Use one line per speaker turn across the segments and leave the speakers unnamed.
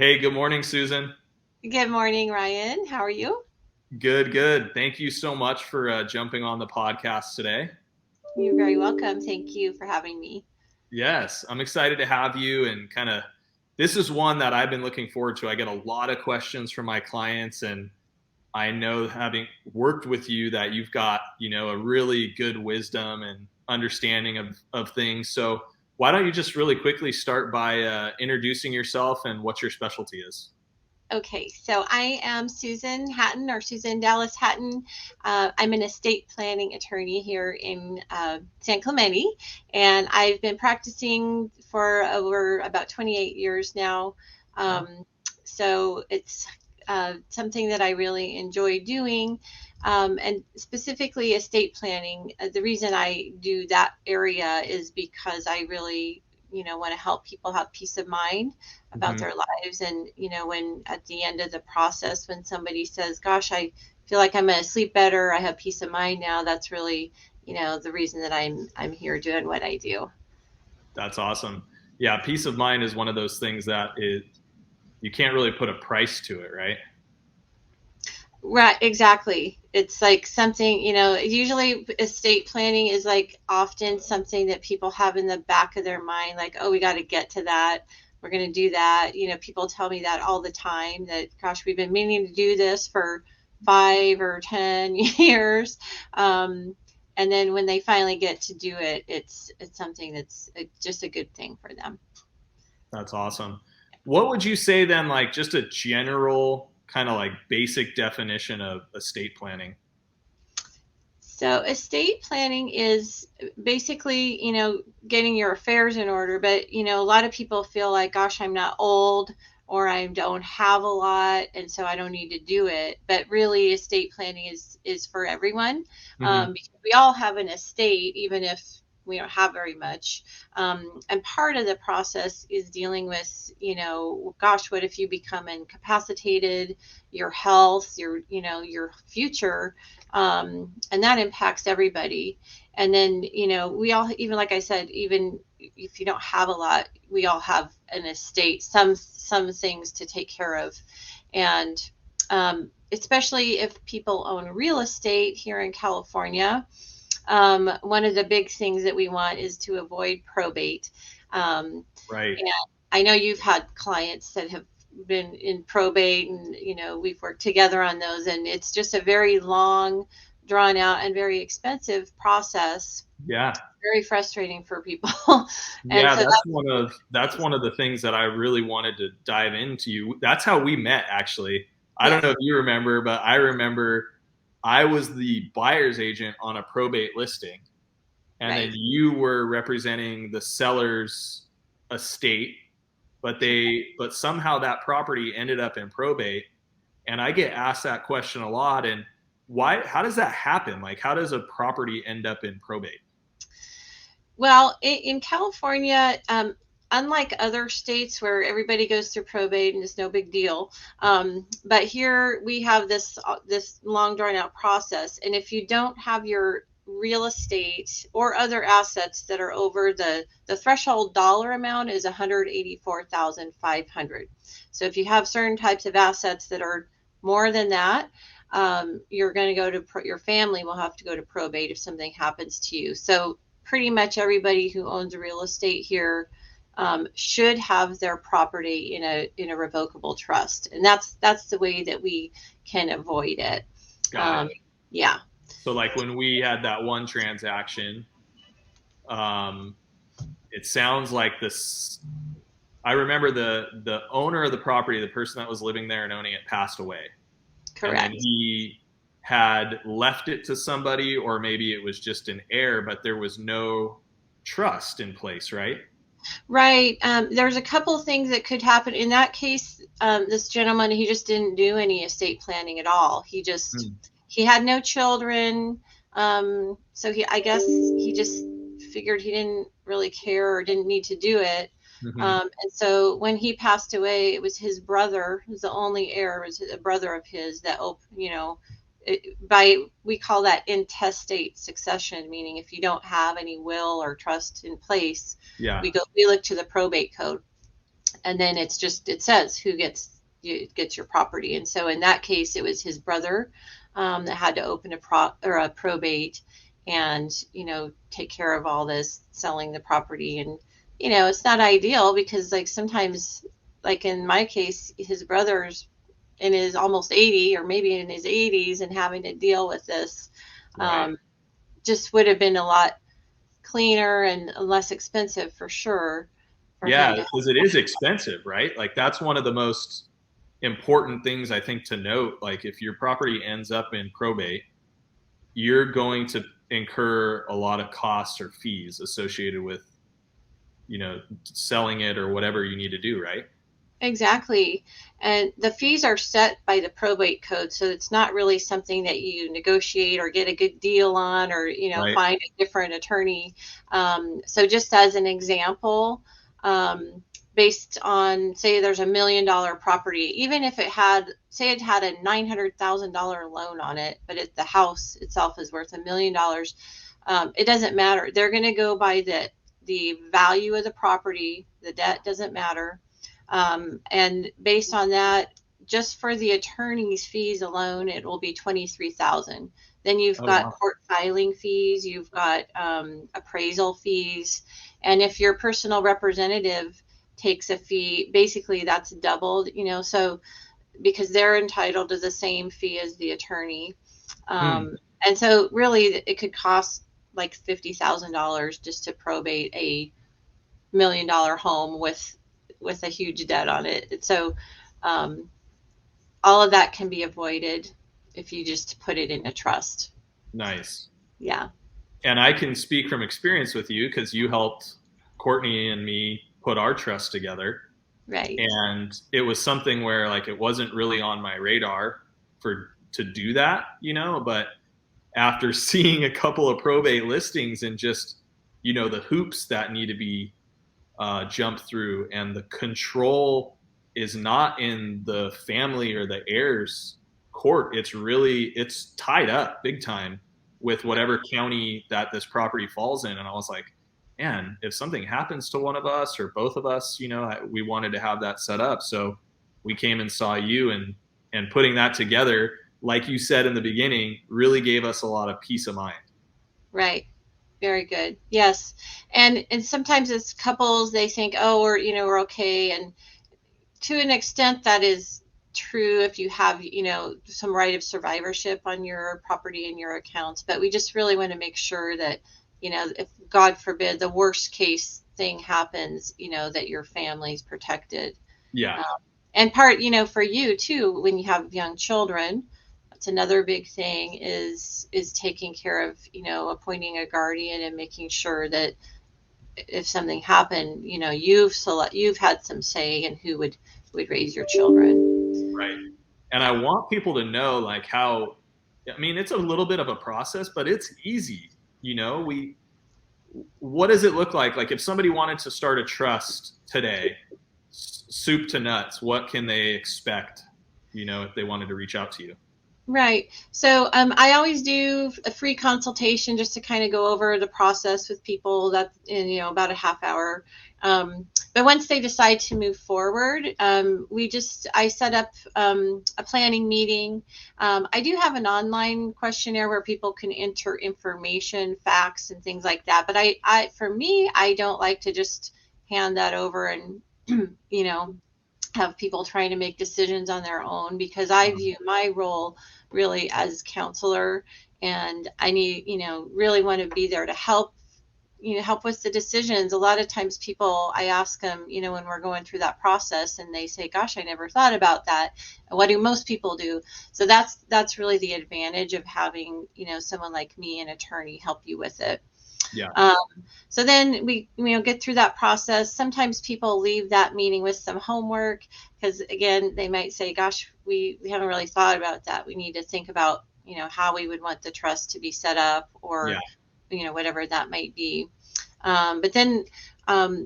Hey, good morning, Susan.
Good morning, Ryan. How are you?
Good, good. Thank you so much for jumping on the podcast today.
You're very welcome. Thank you for having me.
Yes, I'm excited to have you and this is one that I've been looking forward to. I get a lot of questions from my clients, and I know having worked with you that you've got, a really good wisdom and understanding of things. So why don't you just really quickly start by introducing yourself and what your specialty is?
Okay, so I am Susan Hatton or Susan Dallas Hatton. I'm an estate planning attorney here in San Clemente, and I've been practicing for over about 28 years now.
Wow.
Um, so it's something that I really enjoy doing, and specifically estate planning. The reason I do that area is because I really, want to help people have peace of mind about
Mhm.
their lives. And, when at the end of the process, when somebody says, gosh, I feel like I'm going to sleep better, I have peace of mind now, that's really, the reason that I'm here doing what I do.
That's awesome. Yeah, peace of mind is one of those things that you can't really put a price to it, right?
Right, exactly. It's like something, usually estate planning is like often something that people have in the back of their mind, like, oh, we got to get to that. We're going to do that. People tell me that all the time that, gosh, we've been meaning to do this for 5 or 10 years. Um, and then when they finally get to do it, it's something that's just a good thing for them.
That's awesome. What would you say then, like just a general kind of like basic definition of estate planning?
So estate planning is basically, getting your affairs in order. But, a lot of people feel like, gosh, I'm not old or I don't have a lot, and so I don't need to do it. But really, estate planning is for everyone,
Hmm.
because we all have an estate, even if we don't have very much. And part of the process is dealing with, gosh, what if you become incapacitated, your health, your future, and that impacts everybody. And then, we all, even like I said, even if you don't have a lot, we all have an estate, some things to take care of. And especially if people own real estate here in California, one of the big things that we want is to avoid probate.
Right.
And I know you've had clients that have been in probate, and we've worked together on those, and it's just a very long, drawn out, and very expensive process.
Yeah.
Very frustrating for people. And
Yeah,
so
that's one of the things that I really wanted to dive into. That's how we met, actually. I don't
yes,
know if you remember, but I remember I was the buyer's agent on a probate listing, and then
right.
you were representing the seller's estate, but somehow that property ended up in probate. And I get asked that question a lot. And how does that happen? Like, how does a property end up in probate?
Well, in California, unlike other states where everybody goes through probate and it's no big deal, but here we have this long drawn out process. And if you don't have your real estate or other assets that are over the threshold dollar amount is 184,500. So if you have certain types of assets that are more than that, you're going to go to your family will have to go to probate if something happens to you. So pretty much everybody who owns real estate here should have their property in a revocable trust, and that's the way that we can avoid it.
Got it.
Um, yeah,
So, like, when we had that one transaction, um, it sounds like this. I remember the owner of the property, the person that was living there and owning it, passed away, and then
correct.
he had left it to somebody, or maybe it was just an heir, but there was no trust in place, right?
Right. There's a couple of things that could happen in that case. This gentleman, he just didn't do any estate planning at all.
Mm-hmm.
He had no children. So I guess he just figured he didn't really care or didn't need to do it. And so when he passed away, it was his brother, who's the only heir, was a brother of his that, we call that intestate succession, meaning if you don't have any will or trust in place,
Yeah.
we look to the probate code. and then it says who gets your property. And so in that case, it was his brother that had to open a probate and, take care of all this, selling the property. And, it's not ideal because like sometimes, like in my case, his brother's in his almost 80 or maybe in his 80s and having to deal with this,
Right.
just would have been a lot cleaner and less expensive for sure for
Yeah,
him to.
because it is expensive, right? Like that's one of the most important things I think to note. Like if your property ends up in probate, you're going to incur a lot of costs or fees associated with, selling it or whatever you need to do, right?
Exactly. And the fees are set by the probate code. So it's not really something that you negotiate or get a good deal on or,
Right.
find a different attorney. So just as an example, based on, say, there's $1 million property, even if it had a $900,000 loan on it, but the house itself is worth $1 million, it doesn't matter. They're going to go by the value of the property. The debt doesn't matter. And based on that, just for the attorney's fees alone, it will be $23,000. Then you've got
Wow.
court filing fees, you've got appraisal fees, and if your personal representative takes a fee, basically that's doubled. So because they're entitled to the same fee as the attorney,
Hmm.
and so really it could cost like $50,000 just to probate a $1 million home with a huge debt on it. So um, all of that can be avoided if you just put it in a trust.
Nice.
Yeah.
And I can speak from experience with you because you helped Courtney and me put our trust together.
Right.
And it was something where like it wasn't really on my radar to do that, but after seeing a couple of probate listings and just, the hoops that need to be jumped through, and the control is not in the family or the heirs court. It's tied up big time with whatever county that this property falls in. And I was like, man, if something happens to one of us or both of us, we wanted to have that set up. So we came and saw you, and putting that together, like you said in the beginning, really gave us a lot of peace of mind.
Right. Very good. Yes. And sometimes as couples, they think, oh, we're okay. And to an extent that is true if you have, some right of survivorship on your property and your accounts. But we just really want to make sure that, if God forbid the worst case thing happens, that your family's protected.
Yeah.
Um, and part, for you too, when you have young children, that's another big thing is taking care of, appointing a guardian and making sure that if something happened, you've had some say in who would raise your children.
Right. And I want people to know like how, I mean, it's a little bit of a process, but it's easy. What does it look like? Like if somebody wanted to start a trust today, soup to nuts, what can they expect, if they wanted to reach out to you?
Right. So I always do a free consultation just to kind of go over the process with people. That in about a half hour. But once they decide to move forward, I set up a planning meeting. I do have an online questionnaire where people can enter information, facts, and things like that. But for me, I don't like to just hand that over and have people trying to make decisions on their own, because I view my role really as counselor, and I need, really want to be there to help, help with the decisions. A lot of times people, I ask them, when we're going through that process, and they say, gosh, I never thought about that. What do most people do? So that's really the advantage of having, someone like me, an attorney, help you with it.
Yeah.
So then we get through that process. Sometimes people leave that meeting with some homework because, again, they might say, gosh, we haven't really thought about that. We need to think about, how we would want the trust to be set up, or,
Yeah.
whatever that might be. But then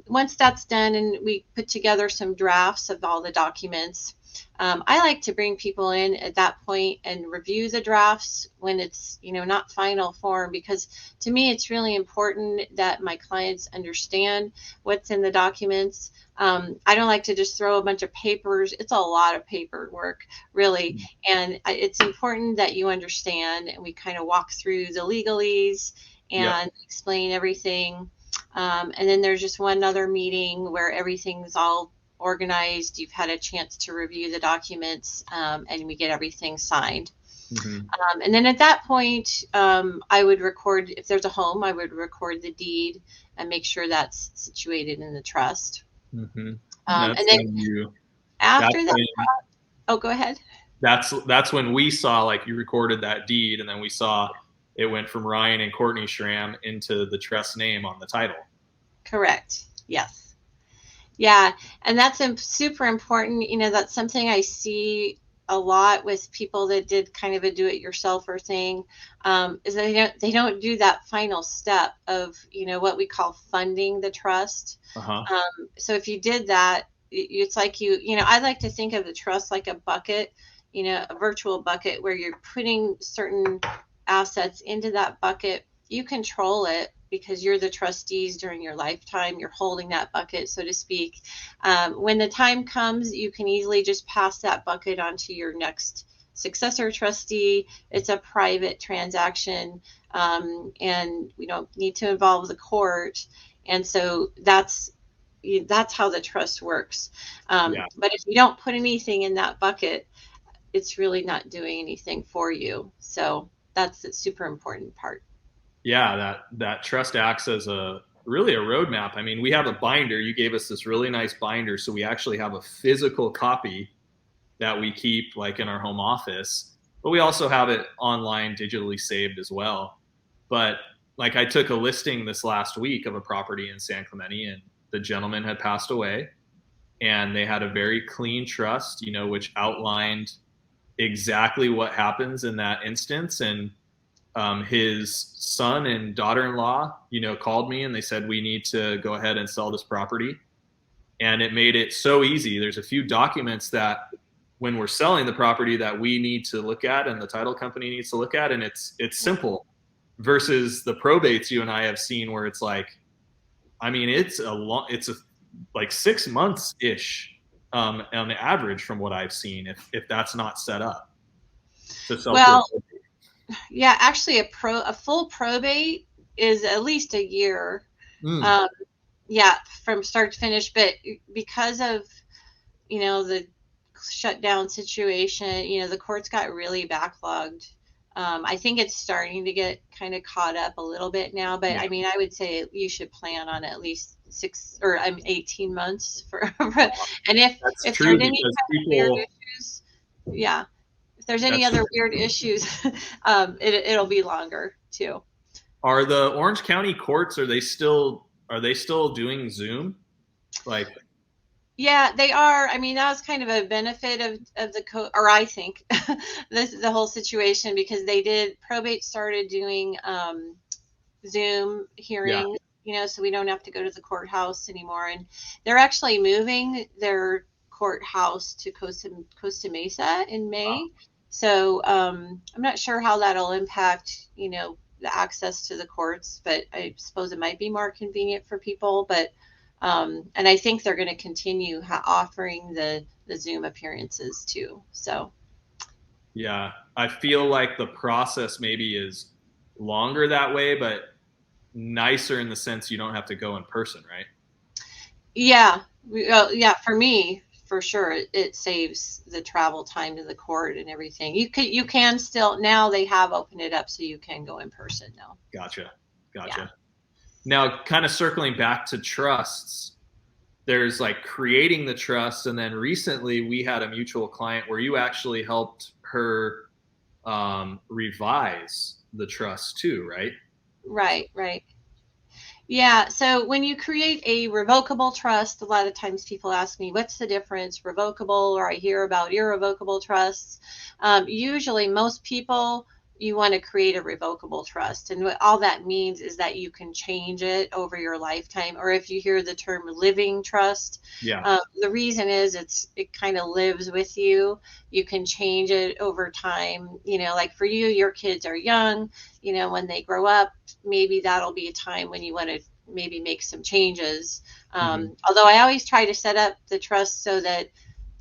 once that's done and we put together some drafts of all the documents, I like to bring people in at that point and review the drafts when it's, not final form, because to me, it's really important that my clients understand what's in the documents. I don't like to just throw a bunch of papers. It's a lot of paperwork, really. And it's important that you understand, and we kind of walk through the legalese and explain everything. And then there's just one other meeting where everything's all organized. You've had a chance to review the documents, and we get everything signed. And then at that point, I would record, if there's a home, I would record the deed and make sure that's situated in the trust. And then after that, oh, go ahead.
That's when we saw, like, you recorded that deed, and then we saw it went from Ryan and Courtney Schramm into the trust name on the title.
Correct. Yes. Yeah. And that's super important. That's something I see a lot with people that did kind of a do-it-yourselfer thing, is they don't do that final step of, what we call funding the trust. So if you did that, it's like I like to think of the trust like a bucket, a virtual bucket where you're putting certain assets into that bucket. You control it because you're the trustees during your lifetime. You're holding that bucket, so to speak. When the time comes, you can easily just pass that bucket on to your next successor trustee. It's a private transaction, and we don't need to involve the court. And so that's how the trust works. But if you don't put anything in that bucket, it's really not doing anything for you. So that's the super important part.
Yeah, that trust acts as really a roadmap. I mean, we have a binder. You gave us this really nice binder, so we actually have a physical copy that we keep, like, in our home office, but we also have it online, digitally saved as well. But, like, I took a listing this last week of a property in San Clemente, and the gentleman had passed away, and they had a very clean trust, which outlined exactly what happens in that instance. And his son and daughter-in-law, called me, and they said, we need to go ahead and sell this property. And it made it so easy. There's a few documents that when we're selling the property that we need to look at and the title company needs to look at, and it's simple versus the probates you and I have seen where it's like, I mean, it's like 6 months ish on the average from what I've seen, if that's not set up to sell.
Well, yeah, actually a full probate is at least a year. From start to finish. But because of, the shutdown situation, the courts got really backlogged. I think it's starting to get kind of caught up a little bit now, but I mean, I would say you should plan on at least 18 months for, and if there's any kind of weird issues, if there's any other weird issues, it'll be longer too.
Are the Orange County courts, are they still doing Zoom?
Yeah, they are. I mean, that was kind of a benefit of the or I think the whole situation, because probate started doing Zoom hearings, so we don't have to go to the courthouse anymore. And they're actually moving their courthouse to Costa Mesa in May. Wow. So I'm not sure how that'll impact, the access to the courts, but I suppose it might be more convenient for people. But and I think they're going to continue offering the Zoom appearances too. So,
yeah, I feel like the process maybe is longer that way, but nicer in the sense you don't have to go in person, right?
Yeah, for me, for sure, it saves the travel time to the court and everything. You can still, now they have opened it up so you can go in person now.
Gotcha. Yeah. Now, kind of circling back to trusts, there's like creating the trust, and then recently we had a mutual client where you actually helped her revise the trust too, right?
Right. Yeah, so when you create a revocable trust, a lot of times people ask me, what's the difference, revocable, or I hear about irrevocable trusts. Usually most people you want to create a revocable trust. And what all that means is that you can change it over your lifetime. Or if you hear the term living trust,
Yeah.
the reason is it kind of lives with you. You can change it over time. Like for you, your kids are young. When they grow up, maybe that'll be a time when you want to maybe make some changes. Although I always try to set up the trust so that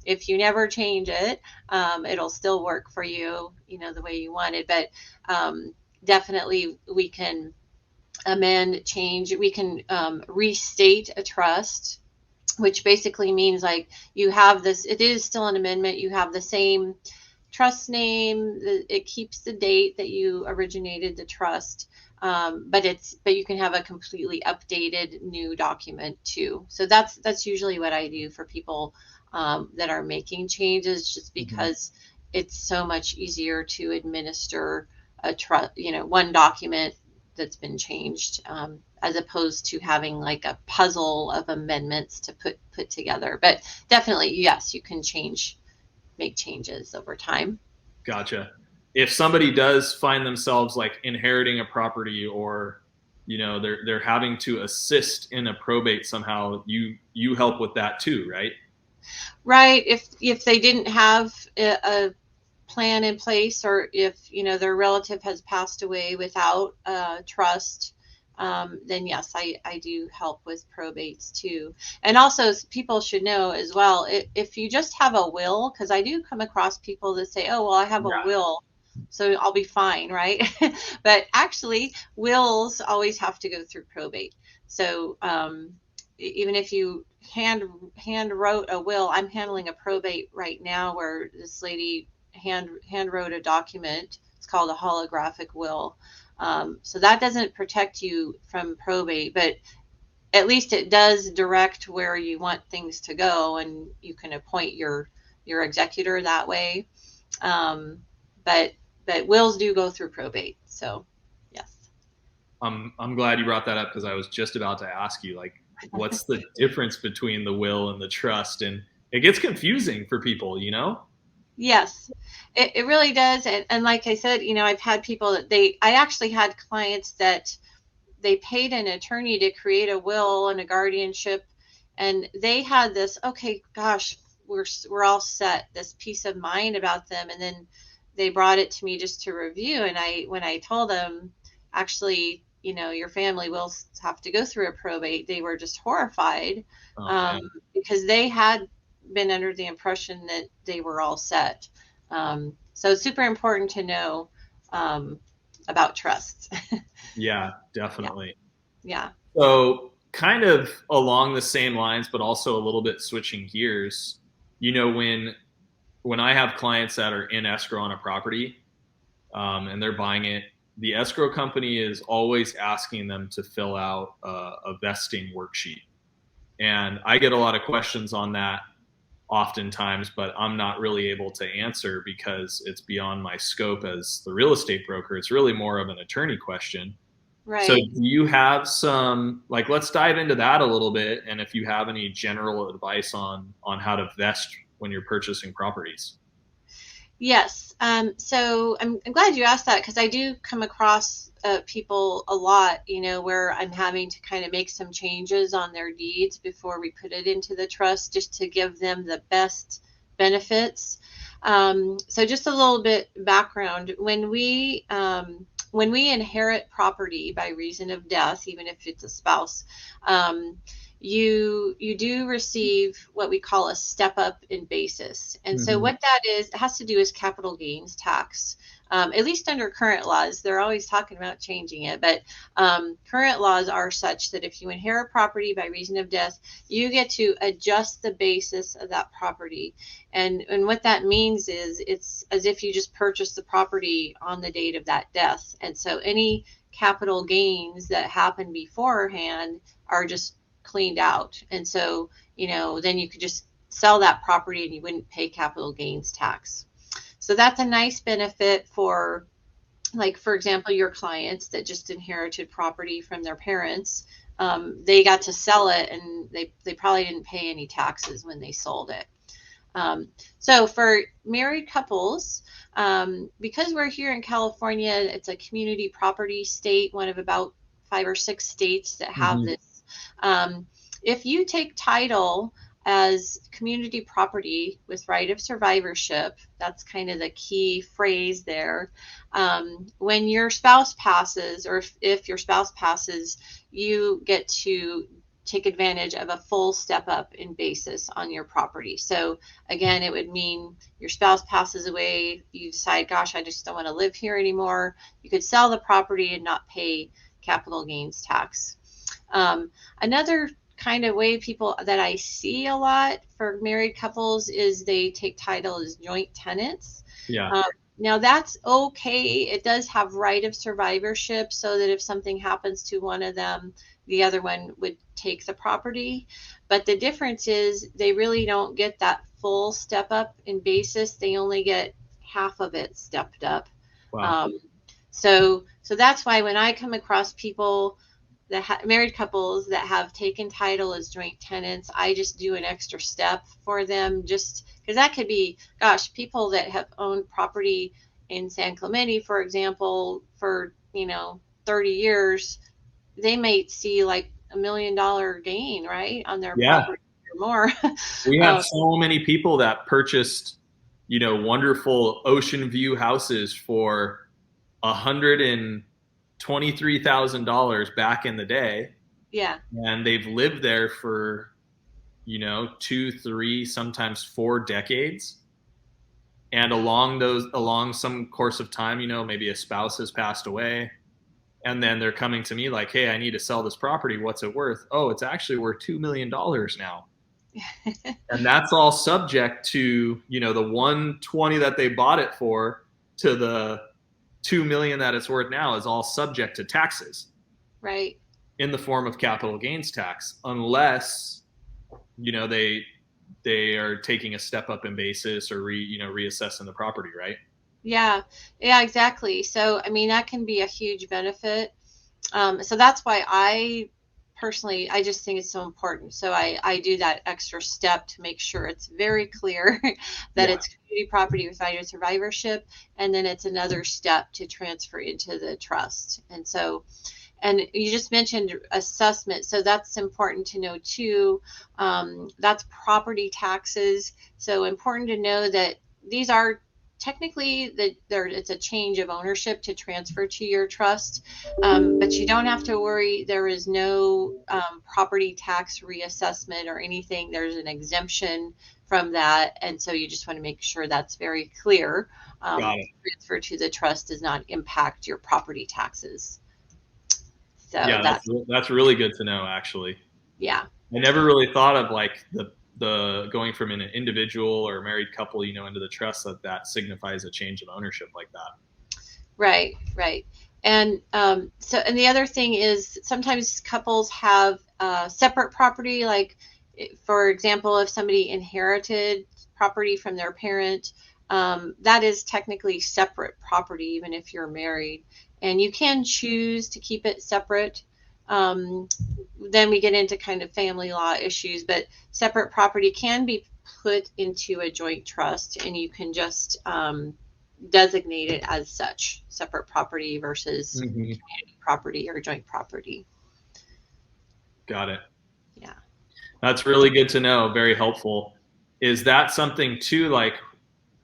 if you never change it, it'll still work for you, the way you want it. But definitely we can amend, change. We can restate a trust, which basically means like you have this, it is still an amendment. You have the same trust name. It keeps the date that you originated the trust. But you can have a completely updated new document too. So that's usually what I do for people that are making changes, just because it's so much easier to administer a trust, one document that's been changed, as opposed to having like a puzzle of amendments to put together. But definitely, yes, you can make changes over time.
Gotcha. If somebody does find themselves like inheriting a property, or they're having to assist in a probate somehow, you help with that too, right?
Right. If they didn't have a plan in place, or if their relative has passed away without trust, then yes, I do help with probates too. And also, people should know as well, if you just have a will, because I do come across people that say, oh well, I have a
Yeah.
will, so I'll be fine, right? But actually, wills always have to go through probate. So even if you hand wrote a will, I'm handling a probate right now where this lady hand wrote a document. It's called a holographic will. So that doesn't protect you from probate, but at least it does direct where you want things to go, and you can appoint your executor that way. But wills do go through probate. So yes.
I'm glad you brought that up, because I was just about to ask you, like, what's the difference between the will and the trust? And it gets confusing for people,
Yes, it really does. And like I said, I've had people that I actually had clients that they paid an attorney to create a will and a guardianship, and they had this, okay, gosh, we're all set, this peace of mind about them. And then they brought it to me just to review. And when I told them, actually, your family will have to go through a probate, they were just horrified,
Oh,
because they had been under the impression that they were all set. So it's super important to know about trusts.
yeah,
Yeah.
definitely.
Yeah.
So, kind of along the same lines, but also a little bit switching gears, when I have clients that are in escrow on a property, and they're buying it, the escrow company is always asking them to fill out a vesting worksheet. And I get a lot of questions on that oftentimes, but I'm not really able to answer because it's beyond my scope as the real estate broker. It's really more of an attorney question. So
Right.
do you have some, like, let's dive into that a little bit, and if you have any general advice on how to vest when you're purchasing properties.
Yes. So I'm glad you asked that, because I do come across people a lot, where I'm having to kind of make some changes on their deeds before we put it into the trust, just to give them the best benefits. So just a little bit background. When we inherit property by reason of death, even if it's a spouse, you do receive what we call a step up in basis. And so
Mm-hmm.
what that is, it has to do with capital gains tax. At least under current laws, they're always talking about changing it, but current laws are such that if you inherit property by reason of death, you get to adjust the basis of that property. And what that means is it's as if you just purchased the property on the date of that death. And so any capital gains that happen beforehand are just cleaned out. And so, then you could just sell that property and you wouldn't pay capital gains tax. So that's a nice benefit for, like, for example, your clients that just inherited property from their parents. They got to sell it, and they probably didn't pay any taxes when they sold it. So for married couples, Because we're here in California, it's a community property state, one of about 5 or 6 states that have
Hmm.
this. Um, if you take title as community property with right of survivorship, that's kind of the key phrase there. When your spouse passes, or if your spouse passes, you get to take advantage of a full step up in basis on your property. So again, it would mean your spouse passes away, you decide, gosh, I just don't want to live here anymore. You could sell the property and not pay capital gains tax. Another kind of way people that I see a lot for married couples is they take title as joint tenants.
Yeah.
Um, Now that's okay. It does have right of survivorship, so that if something happens to one of them, the other one would take the property. But the difference is they really don't get that full step up in basis. They only get half of it stepped up.
Wow.
Um, so that's why when I come across people that married couples that have taken title as joint tenants, I just do an extra step for them, just because that could be, gosh, people that have owned property in San Clemente, for example, for 30 years, they might see like $1 million gain, right, on their
Yeah.
property or more.
We have
um,
so many people that purchased, wonderful ocean view houses for $123,000 back in the day,
yeah,
and they've lived there for, 2, 3, sometimes 4 decades. And along some course of time, maybe a spouse has passed away, and then they're coming to me like, "Hey, I need to sell this property. What's it worth?" "Oh, it's actually worth $2 million now." And that's all subject to, the 120 that they bought it for to the 2 million that it's worth now is all subject to taxes
right.
in the form of capital gains tax, unless, they are taking a step up in basis or reassessing the property, right?
Yeah, yeah, exactly. So, I mean, that can be a huge benefit. So that's why I personally, I just think it's so important. So I do that extra step to make sure it's very clear that
Yeah.
it's community property with right of survivorship, and then it's another step to transfer into the trust. And you just mentioned assessment, so that's important to know too. That's property taxes. So important to know that these are technically it's a change of ownership to transfer to your trust, but you don't have to worry. There is no property tax reassessment or anything. There's an exemption from that, and so you just want to make sure that's very clear.
Got it.
Transfer to the trust does not impact your property taxes. So
Yeah,
that's,
that's really good to know, actually.
yeah,
I never really thought of like the going from an individual or married couple, into the trust, that signifies a change of ownership like that.
right, right. And and the other thing is sometimes couples have separate property. Like, for example, if somebody inherited property from their parent, that is technically separate property, even if you're married. And you can choose to keep it separate. Um, then we get into kind of family law issues, but separate property can be put into a joint trust, and you can just designate it as such, separate property versus
Hmm.
community property or joint property.
Got it.
Yeah.
That's really good to know. Very helpful. Is that something too, like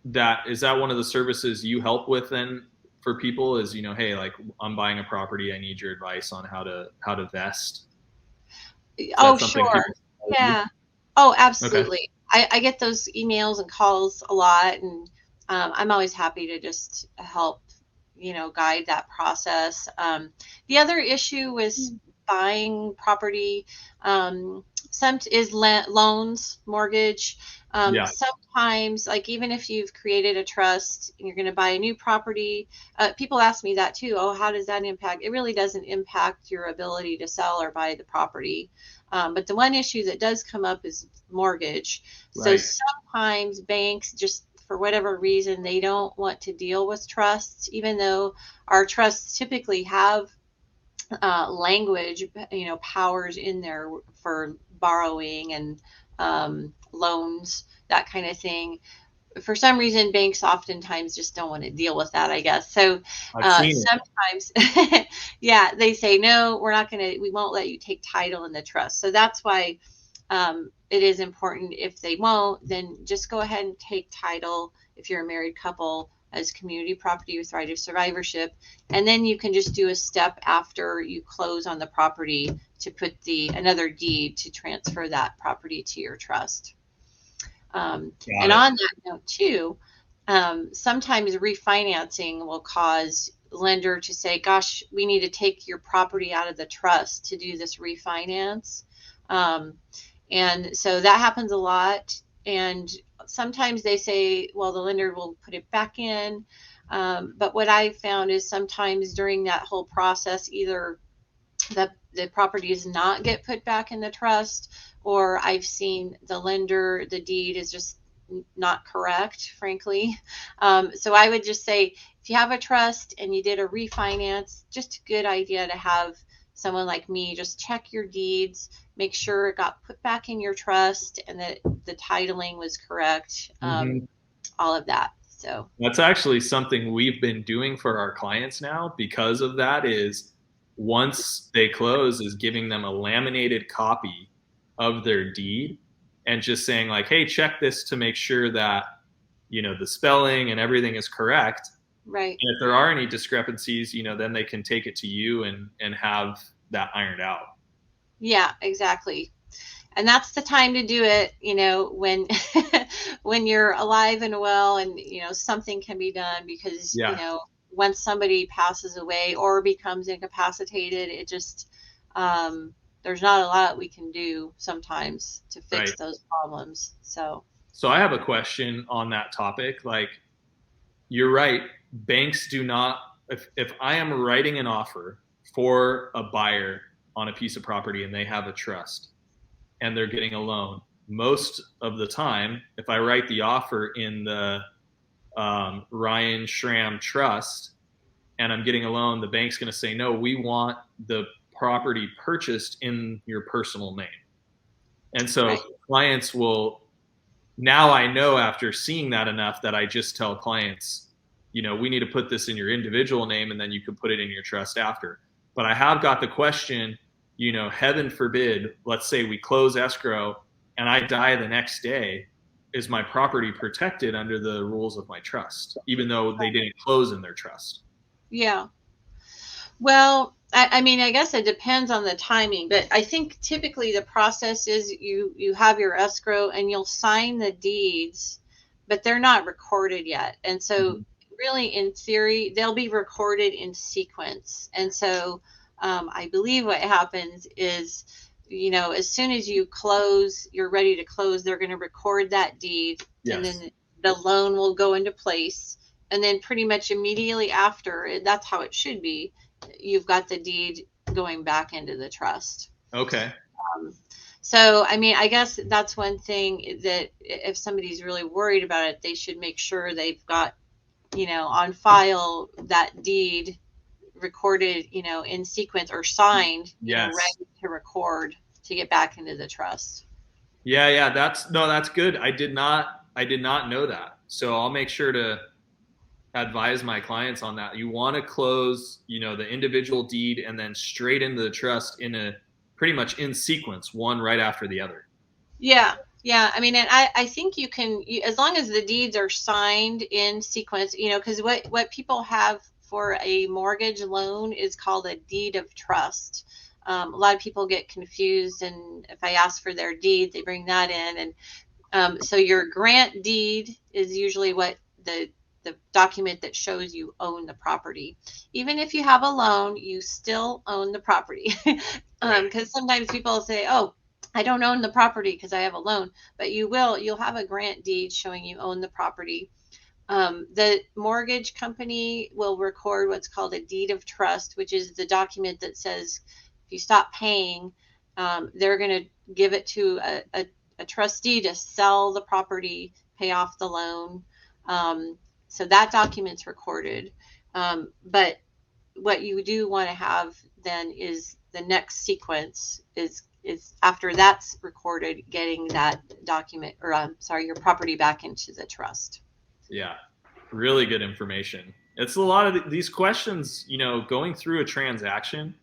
that? Is that one of the services you help with then for people? Is, hey, like I'm buying a property, I need your advice on how to vest. Is
Oh,
that something
sure.
people tell you?
Yeah. Oh,
Okay.
absolutely. I get those emails and calls a lot, and I'm always happy to just help, guide that process. The other issue with buying property, some is loans, mortgage.
Yeah.
Sometimes, like even if you've created a trust and you're going to buy a new property, people ask me that too. Oh, how does that impact? It really doesn't impact your ability to sell or buy the property. But the one issue that does come up is mortgage. So
Right.
sometimes banks just for whatever reason, they don't want to deal with trusts, even though our trusts typically have language, powers in there for borrowing and loans, that kind of thing. for some reason, banks oftentimes just don't want to deal with that, I guess. So
I've seen it.
sometimes, yeah, they say, no, we won't let you take title in the trust. So that's why it is important. If they won't, then just go ahead and take title if you're a married couple as community property with right of survivorship. And then you can just do a step after you close on the property to put another deed to transfer that property to your trust. And on that note too, sometimes refinancing will cause lender to say, gosh, we need to take your property out of the trust to do this refinance. And so that happens a lot. And sometimes they say, well, the lender will put it back in. But what I found is sometimes during that whole process, either the property does not get put back in the trust, or I've seen the deed is just not correct, frankly. So I would just say, if you have a trust and you did a refinance, just a good idea to have someone like me just check your deeds, make sure it got put back in your trust and that the titling was correct, all of that. So
that's actually something we've been doing for our clients now because of that. Is once they close, is giving them a laminated copy of their deed and just saying like, hey, check this to make sure that, the spelling and everything is correct.
Right.
And if there are any discrepancies, then they can take it to you and have that ironed out.
Yeah, exactly. And that's the time to do it, when when you're alive and well, and something can be done, because once somebody passes away or becomes incapacitated, it just there's not a lot we can do sometimes to fix those problems. So
I have a question on that topic. Like, you're right, banks do not, if I am writing an offer for a buyer on a piece of property and they have a trust and they're getting a loan, most of the time, if I write the offer in the Ryan Schramm trust and I'm getting a loan, the bank's going to say, no, we want the property purchased in your personal name. And so clients will, now I know after seeing that enough that I just tell clients, we need to put this in your individual name and then you can put it in your trust after. But I have got the question, heaven forbid, let's say we close escrow and I die the next day, is my property protected under the rules of my trust, even though they didn't close in their trust?
Yeah. Well, I mean, I guess it depends on the timing, but I think typically the process is you have your escrow and you'll sign the deeds, but they're not recorded yet. And so really, in theory, they'll be recorded in sequence. And so I believe what happens is, as soon as you close, you're ready to close, they're going to record that deed. Yes. And then the loan will go into place. And then pretty much immediately after, that's how it should be, you've got the deed going back into the trust.
Okay.
So, I mean, I guess that's one thing that if somebody's really worried about it, they should make sure they've got, on file that deed recorded, in sequence or signed, ready to record to get back into the trust.
Yeah. That's good. I did not know that. So I'll make sure to advise my clients on that. You want to close, the individual deed and then straight into the trust in a pretty much in sequence, one right after the other.
Yeah. I mean, and I think you can, as long as the deeds are signed in sequence, because what people have for a mortgage loan is called a deed of trust. A lot of people get confused, and if I ask for their deed, they bring that in. And so your grant deed is usually what the document that shows you own the property. Even if you have a loan, you still own the property. Because sometimes people say, oh, I don't own the property because I have a loan, but you'll have a grant deed showing you own the property. The mortgage company will record what's called a deed of trust, which is the document that says if you stop paying, they're going to give it to a trustee to sell the property, pay off the loan. So that document's recorded. But what you do want to have then is the next sequence is is after that's recorded, getting that document, or your property back into the trust.
Yeah, really good information. It's a lot of these questions, going through a transaction,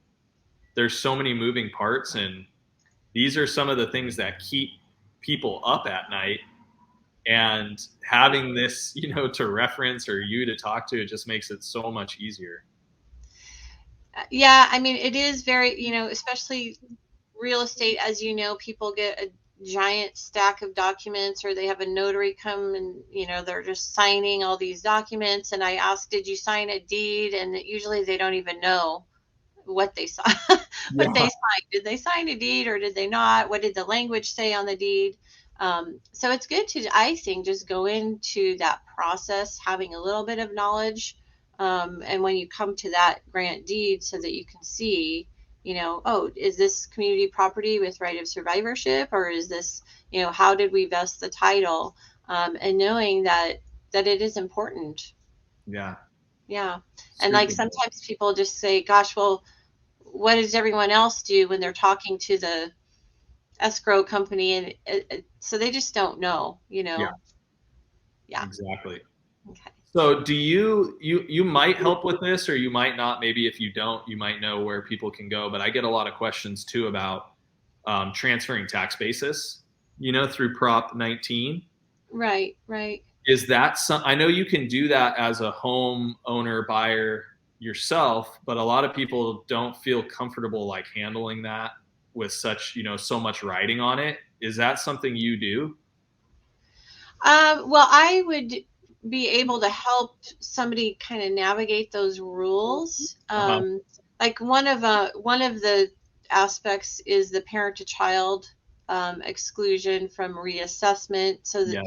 there's so many moving parts, and these are some of the things that keep people up at night. And having this, to reference or you to talk to, it just makes it so much easier.
Yeah, I mean, it is very, especially real estate, as you know, people get a giant stack of documents, or they have a notary come and, they're just signing all these documents. And I ask, did you sign a deed? And usually they don't even know what they saw, what they
Yeah.
signed. Did they sign a deed or did they not? What did the language say on the deed? So it's good to, I think, just go into that process having a little bit of knowledge. And when you come to that grant deed, so that you can see, oh, is this community property with right of survivorship, or is this, how did we vest the title? And knowing that it is important.
Yeah.
Yeah. And like
Super.
sometimes people just say, gosh, well, what does everyone else do when they're talking to the escrow company? And so they just don't know,
Yeah,
Yeah.
exactly.
Okay.
So do you might help with this, or you might not. Maybe if you don't, you might know where people can go. But I get a lot of questions too about transferring tax basis, through Prop 19.
Right. Right.
Is that some? I know you can do that as a home owner buyer yourself, but a lot of people don't feel comfortable like handling that with such, so much writing on it. Is that something you do?
Well, I would be able to help somebody kind of navigate those rules.
Uh-huh.
Like one of the aspects is the parent to child exclusion from reassessment. So that,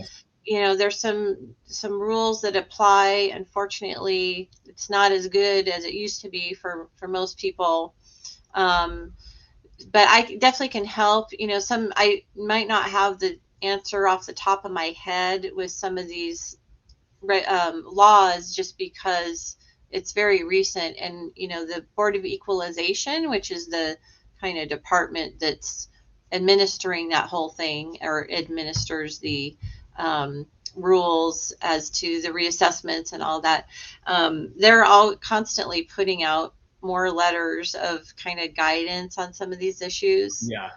Yes.
there's some rules that apply. Unfortunately, it's not as good as it used to be for most people. Um, but I definitely can help. I might not have the answer off the top of my head with some of these laws, just because it's very recent. And the Board of Equalization, which is the kind of department that's administering that whole thing, or administers the rules as to the reassessments and all that, they're all constantly putting out more letters of kind of guidance on some of these issues.
Yeah.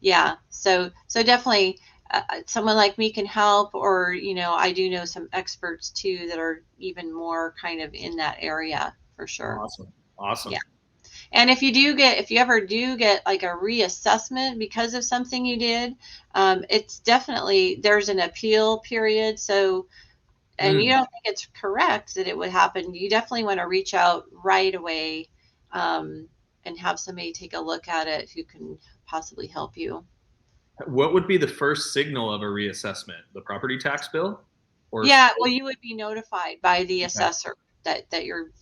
Yeah, so definitely someone like me can help, or I do know some experts too that are even more kind of in that area for sure.
Awesome. Awesome.
Yeah. And if you ever do get like a reassessment because of something you did, it's definitely, there's an appeal period. So, and you
Mm.
don't think it's correct that it would happen, you definitely want to reach out right away, and have somebody take a look at it who can possibly help you.
What would be the first signal of a reassessment? The property tax bill? Or
Yeah, well, you would be notified by the
okay.
assessor that you're,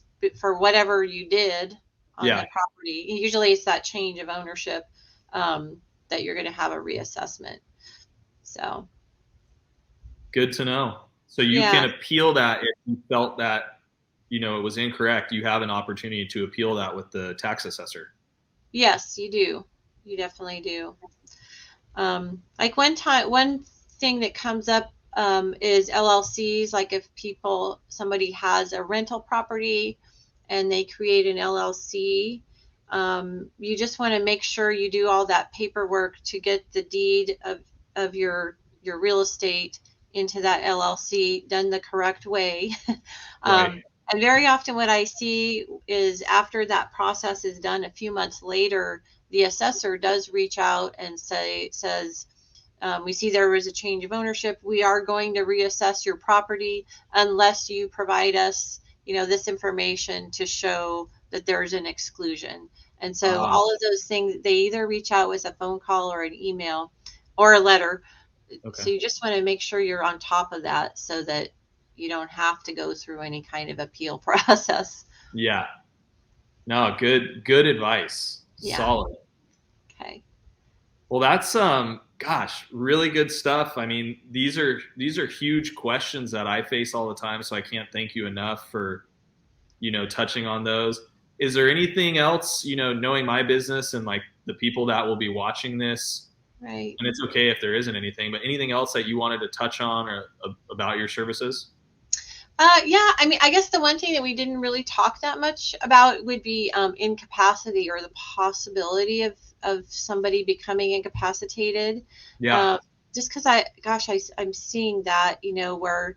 for whatever you did on
Yeah,
the property. Usually it's that change of ownership, that you're going to have a reassessment. So,
good to know. So you
yeah.
can appeal that if you felt that, it was incorrect. You have an opportunity to appeal that with the tax assessor.
Yes, you do. You definitely do. Like one thing that comes up is LLCs. Like if somebody has a rental property and they create an LLC, you just want to make sure you do all that paperwork to get the deed of your real estate into that LLC done the correct way.
Right.
And very often what I see is after that process is done, a few months later, the assessor does reach out and says, we see there was a change of ownership. We are going to reassess your property unless you provide us, this information to show that there's an exclusion. And so
Uh,
all of those things, they either reach out with a phone call or an email or a letter.
okay.
So you just want to make sure you're on top of that so that you don't have to go through any kind of appeal process.
Yeah. No, good advice.
Yeah.
Solid.
Okay.
Well, that's gosh, really good stuff. I mean, these are huge questions that I face all the time, so I can't thank you enough for, touching on those. Is there anything else, knowing my business and like the people that will be watching this.
Right.
And it's okay if there isn't anything, but anything else that you wanted to touch on or about your services?
Yeah, I mean, I guess the one thing that we didn't really talk that much about would be incapacity, or the possibility of somebody becoming incapacitated.
Yeah.
Um, just because I'm seeing that, where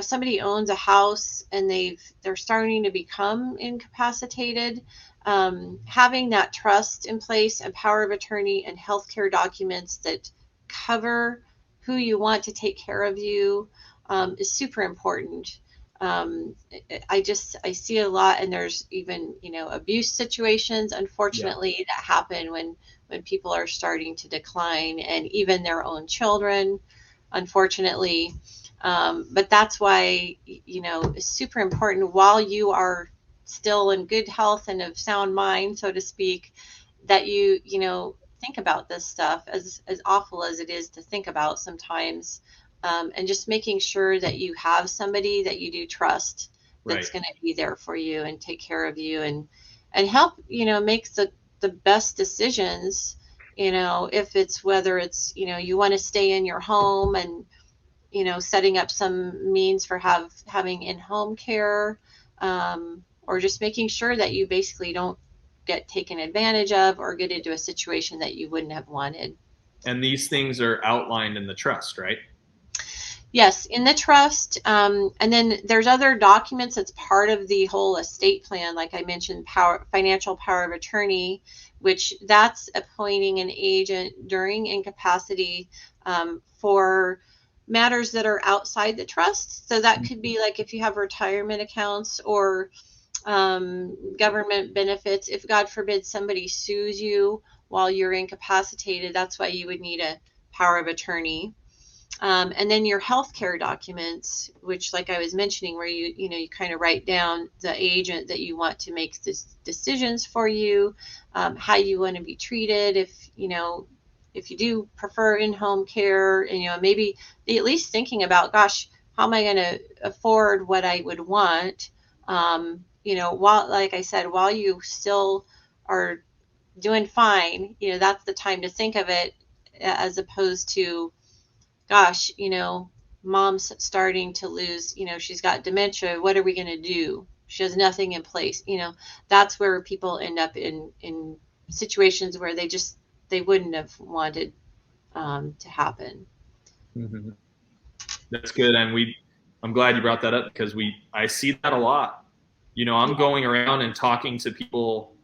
somebody owns a house and they're starting to become incapacitated. Having that trust in place and power of attorney and healthcare documents that cover who you want to take care of you is super important. um, I see a lot, and there's even abuse situations,
Yeah.
unfortunately, that happen when people are starting to decline, and even their own children, unfortunately. But that's why, it's super important, while you are still in good health and of sound mind, so to speak, that you think about this stuff, as awful as it is to think about sometimes. And just making sure that you have somebody that you do trust,
Right.
that's going to be there for you and take care of you, and help make the best decisions. If it's, whether it's, you want to stay in your home, and setting up some means for having in-home care, or just making sure that you basically don't get taken advantage of or get into a situation that you wouldn't have wanted.
And these things are outlined in the trust, right?
Yes, in the trust. And then there's other documents that's part of the whole estate plan. Like I mentioned, financial power of attorney, which that's appointing an agent during incapacity, for matters that are outside the trust. So that could be like if you have retirement accounts, or government benefits. If, God forbid, somebody sues you while you're incapacitated, that's why you would need a power of attorney. And then your healthcare documents, which, like I was mentioning, where you kind of write down the agent that you want to make this decisions for you, how you want to be treated, if you do prefer in-home care, and maybe at least thinking about, gosh, how am I going to afford what I would want? While, like I said, while you still are doing fine, that's the time to think of it, as opposed to, gosh, mom's starting to lose, she's got dementia. What are we going to do? She has nothing in place. That's where people end up in situations where they wouldn't have wanted to happen.
Mm-hmm. That's good. And I'm glad you brought that up, because I see that a lot. I'm going around and talking to people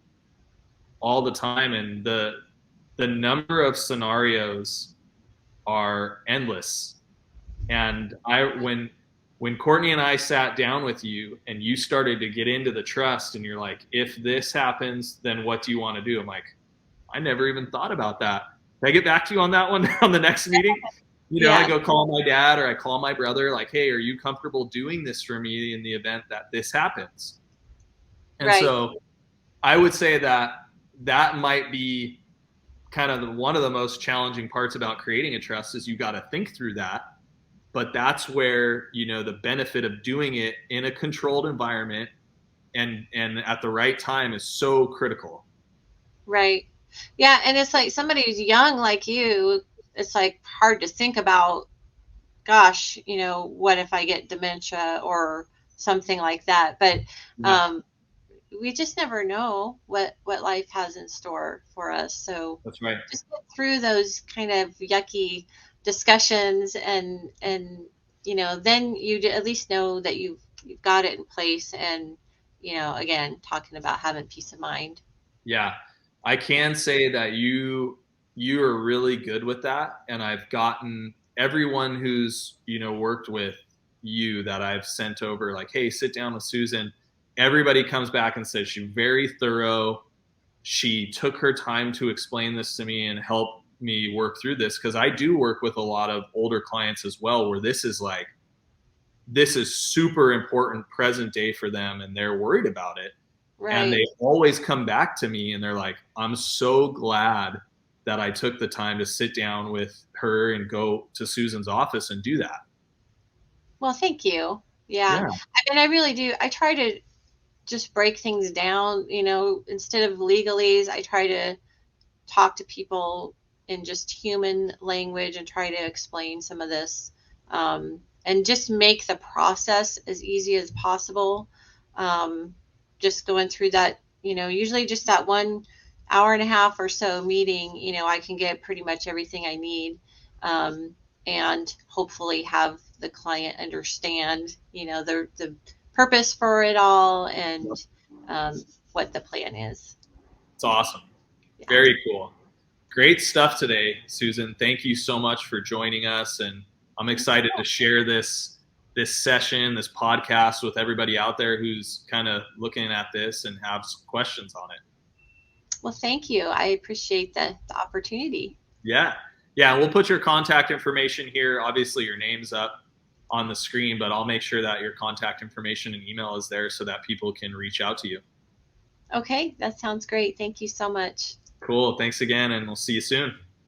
all the time, and the number of scenarios are endless. And when Courtney and I sat down with you and you started to get into the trust, and you're like, if this happens, then what do you want to do? I'm like, I never even thought about that. Can I get back to you on that one on the next meeting?
Yeah.
I go call my dad, or I call my brother, like, hey, are you comfortable doing this for me in the event that this happens? And
Right.
so I would say that might be kind of one of the most challenging parts about creating a trust, is you got to think through that. But that's where, the benefit of doing it in a controlled environment and at the right time is so critical.
Right. Yeah. And it's like, somebody who's young like you, it's like hard to think about, gosh, what if I get dementia or something like that. But
Yeah.
we just never know what life has in store for us. So
That's right.
just get through those kind of yucky discussions, and then you at least know that you've got it in place. And again, talking about having peace of mind.
Yeah. I can say that you are really good with that. And I've gotten everyone who's, worked with you that I've sent over, like, hey, sit down with Susan. Everybody comes back and says she's very thorough. She took her time to explain this to me and help me work through this, because I do work with a lot of older clients as well, where this is super important present day for them, and they're worried about it. And
Right.
they always come back to me and they're like, I'm so glad that I took the time to sit down with her and go to Susan's office and do that.
Well, thank you. Yeah.
Yeah.
I really do. I try to just break things down, instead of legalese. I try to talk to people in just human language and try to explain some of this, and just make the process as easy as possible. Just going through that, usually just that 1.5 hour or so meeting, I can get pretty much everything I need, and hopefully have the client understand, the purpose for it all, and what the plan is.
It's awesome.
Yeah.
Very cool. Great stuff today, Susan. Thank you so much for joining us, and I'm excited to share this session, this podcast with everybody out there who's kind of looking at this and have some questions on it.
Well, thank you. I appreciate the opportunity.
Yeah. We'll put your contact information here. Obviously, your name's up on the screen, but I'll make sure that your contact information and email is there so that people can reach out to you.
Okay, that sounds great. Thank you so much.
Cool. Thanks again, and we'll see you soon.